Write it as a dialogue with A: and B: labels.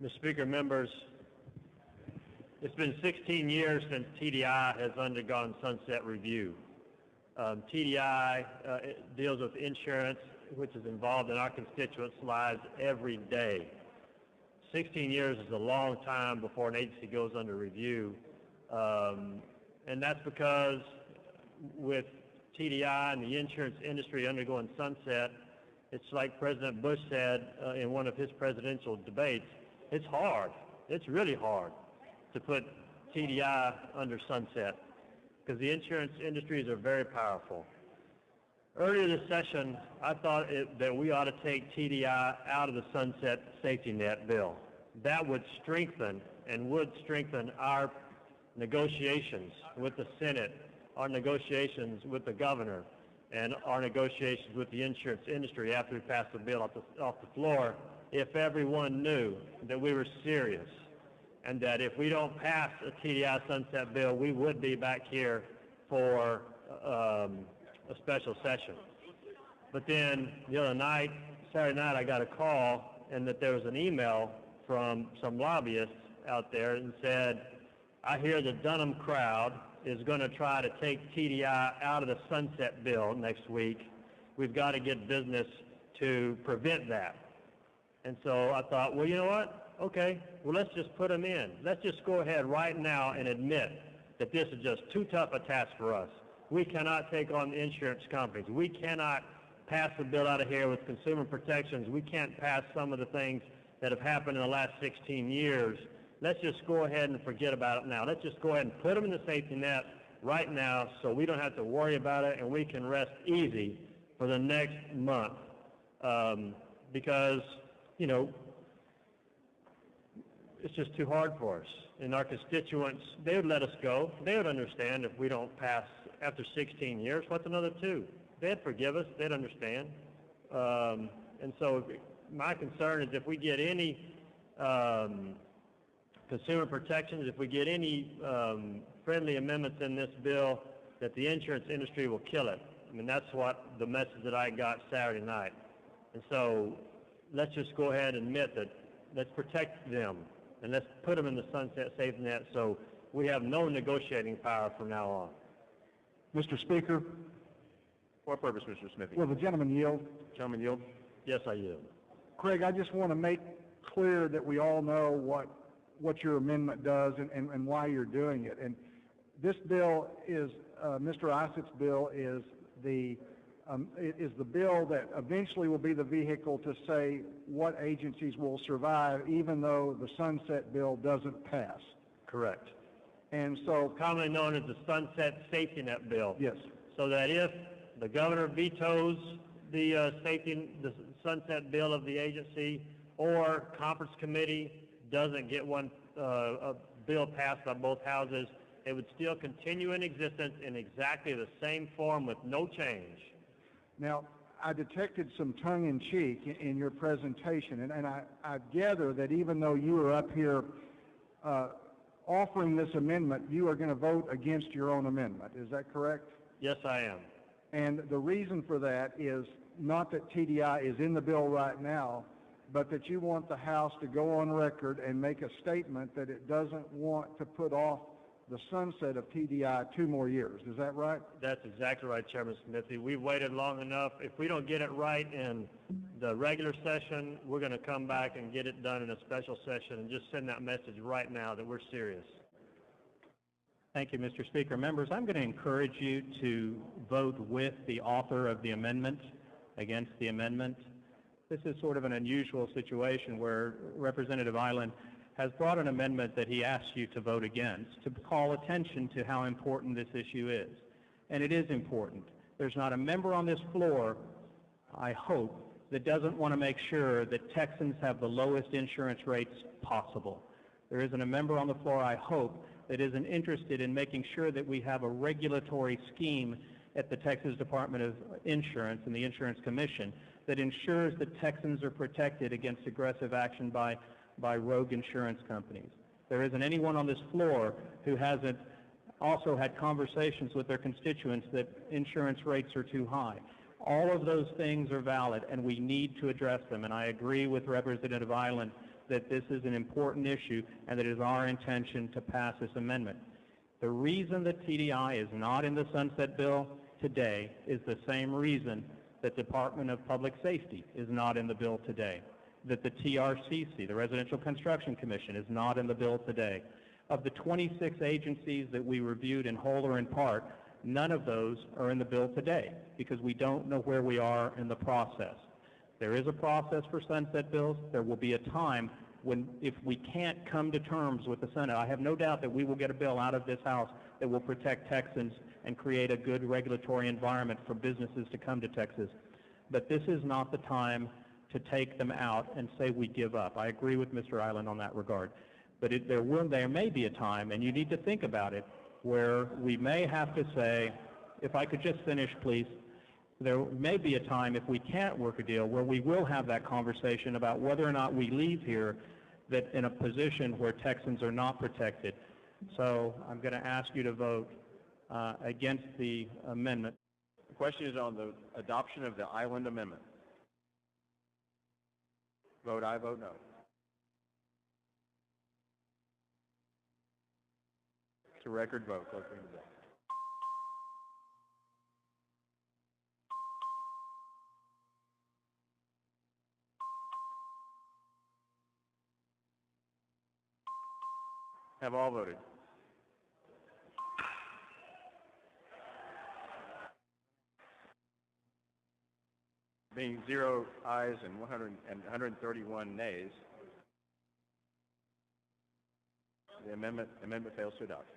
A: Mr. Speaker, members, it's been 16 years since TDI has undergone sunset review. TDI deals with insurance, which is involved in our constituents' lives every day. 16 years is a long time before an agency goes under review, and that's because with TDI and the insurance industry undergoing sunset, it's like President Bush said in one of his presidential debates, it's hard. It's really hard to put TDI under sunset because the insurance industries are very powerful. Earlier this session, I thought that we ought to take TDI out of the sunset safety net bill. That would strengthen and would strengthen our negotiations with the Senate, our negotiations with the governor, and our negotiations with the insurance industry after we pass the bill off the floor, if everyone knew that we were serious and that if we don't pass a TDI sunset bill, we would be back here for a special session. But then the other night, Saturday night, I got a call and that there was an email from some lobbyists out there and said, I hear the Dunham crowd is going to try to take TDI out of the sunset bill next week. We've got to get business to prevent that. And so I thought, well, you know what? Okay, well, let's just put them in. Let's just go ahead right now and admit that this is just too tough a task for us. We cannot take on the insurance companies. We cannot pass the bill out of here with consumer protections. We can't pass some of the things that have happened in the last 16 years. Let's just go ahead and forget about it now. Let's just go ahead and put them in the safety net right now so we don't have to worry about it and we can rest easy for the next month because, you know, it's just too hard for us. And our constituents, they would let us go. They would understand if we don't pass after 16 years. What's another 2? They'd forgive us. They'd understand. And so my concern is if we get any consumer protections, if we get any friendly amendments in this bill, that the insurance industry will kill it. I mean, that's what the message that I got Saturday night. And so let's just go ahead and admit that let's protect them and let's put them in the sunset safety net so we have no negotiating power from now on.
B: Mr. Speaker.
A: For what purpose, Mr. Smithy?
B: Will the gentleman yield?
A: Gentleman yield? Yes, I yield.
B: Craig, I just want to make clear that we all know what your amendment does and why you're doing it. And this bill is, Mr. Isett's bill is the bill that eventually will be the vehicle to say what agencies will survive even though the sunset bill doesn't pass.
A: Correct.
B: And so
A: commonly known as the sunset safety net bill.
B: Yes.
A: So that if the governor vetoes the sunset bill of the agency or conference committee doesn't get a bill passed by both houses, it would still continue in existence in exactly the same form with no change.
B: Now, I detected some tongue-in-cheek in your presentation, and I gather that even though you are up here offering this amendment, you are going to vote against your own amendment. Is that correct?
A: Yes, I am.
B: And the reason for that is not that TDI is in the bill right now, but that you want the House to go on record and make a statement that it doesn't want to put off the sunset of TDI 2 more years. Is that right?
A: That's exactly right, Chairman Smithy. We've waited long enough. If we don't get it right in the regular session, we're going to come back and get it done in a special session and just send that message right now that we're serious.
C: Thank you, Mr. Speaker. Members, I'm going to encourage you to vote with the author of the amendment against the amendment. This is sort of an unusual situation where Representative Eiland has brought an amendment that he asks you to vote against to call attention to how important this issue is. And it is important. There's not a member on this floor, I hope, that doesn't want to make sure that Texans have the lowest insurance rates possible. There isn't a member on the floor, I hope, that isn't interested in making sure that we have a regulatory scheme at the Texas Department of Insurance and the Insurance Commission that ensures that Texans are protected against aggressive action by rogue insurance companies. There isn't anyone on this floor who hasn't also had conversations with their constituents that insurance rates are too high. All of those things are valid, and we need to address them. And I agree with Representative Eiland that this is an important issue and that it is our intention to pass this amendment. The reason that TDI is not in the sunset bill today is the same reason that Department of Public Safety is not in the bill today, that the TRCC, the Residential Construction Commission, is not in the bill today. Of the 26 agencies that we reviewed in whole or in part, none of those are in the bill today because we don't know where we are in the process. There is a process for sunset bills. There will be a time when, if we can't come to terms with the Senate, I have no doubt that we will get a bill out of this House that will protect Texans and create a good regulatory environment for businesses to come to Texas. But this is not the time to take them out and say we give up. I agree with Mr. Eiland on that regard. But there may be a time, and you need to think about it, where we may have to say, if I could just finish, please, there may be a time if we can't work a deal where we will have that conversation about whether or not we leave here that in a position where Texans are not protected. So I'm going to ask you to vote against the amendment.
D: The question is on the adoption of the Eiland Amendment. Vote aye, vote no. It's a record vote. Close the vote. Have all voted. Being 0 ayes and 131 nays, the amendment fails to adopt.